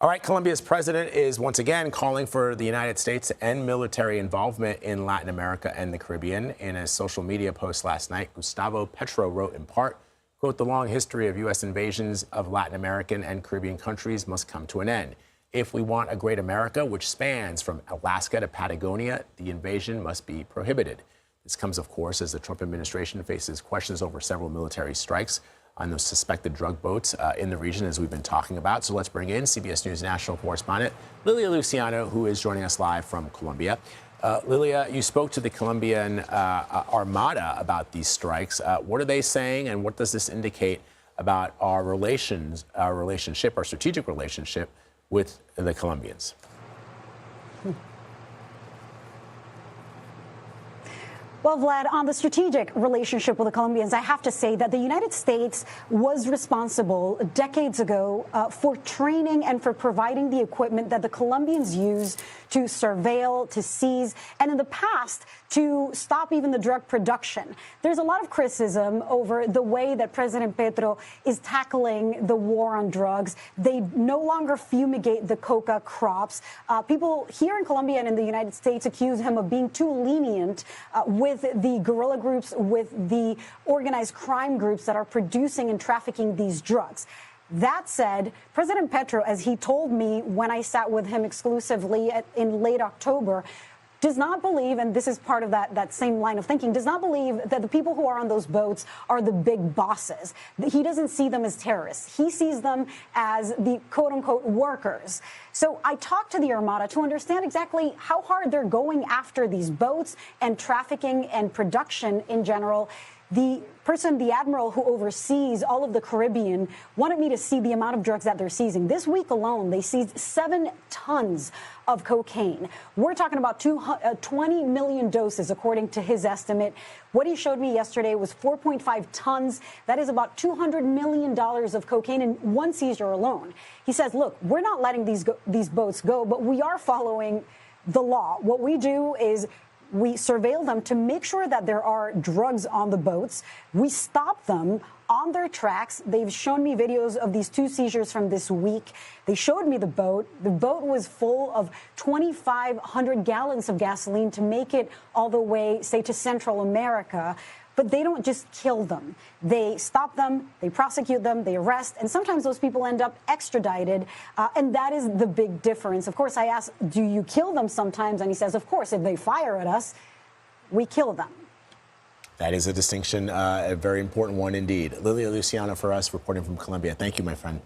All right, Colombia's president is once again calling for the United States to end military involvement in Latin America and the Caribbean. In a social media post last night, Gustavo Petro wrote in part, quote, "The long history of U.S. invasions of Latin American and Caribbean countries must come to an end. If we want a great America, which spans from Alaska to Patagonia, the invasion must be prohibited." This comes, of course, as the Trump administration faces questions over several military strikes on those suspected drug boats in the region, as we've been talking about. So let's bring in CBS News national correspondent Lilia Luciano, who is joining us live from Colombia. Lilia, you spoke to the Colombian Armada about these strikes. What are they saying, and what does this indicate about our relationship, our strategic relationship with the Colombians? Well, Vlad, on the strategic relationship with the Colombians, I have to say that the United States was responsible decades ago for training and for providing the equipment that the Colombians use to surveil, to seize, and in the past to stop even the drug production. There's a lot of criticism over the way that President Petro is tackling the war on drugs. They no longer fumigate the coca crops. People here in Colombia and in the United States accuse him of being too lenient with the guerrilla groups, with the organized crime groups that are producing and trafficking these drugs. That said, President Petro, as he told me when I sat with him exclusively in late October, does not believe, and this is part of that same line of thinking, does not believe that the people who are on those boats are the big bosses. He doesn't see them as terrorists. He sees them as the quote-unquote workers. So I talked to the Armada to understand exactly how hard they're going after these boats and trafficking and production in general. The admiral who oversees all of the Caribbean, wanted me to see the amount of drugs that they're seizing. This week alone, they seized 7 tons of cocaine. We're talking about 20 million doses, according to his estimate. What he showed me yesterday was 4.5 tons. That is about $200 million of cocaine in one seizure alone. He says, look, we're not letting these boats go, but we are following the law. What we do is we surveil them to make sure that there are drugs on the boats. We stop them on their tracks. They've shown me videos of these 2 seizures from this week. They showed me the boat. The boat was full of 2,500 gallons of gasoline to make it all the way, say, to Central America. But they don't just kill them. They stop them, they prosecute them, they arrest, and sometimes those people end up extradited, and that is the big difference. Of course, I asked, do you kill them sometimes? And he says, of course, if they fire at us, we kill them. That is a distinction, a very important one indeed. Lilia Luciano for us, reporting from Colombia. Thank you, my friend.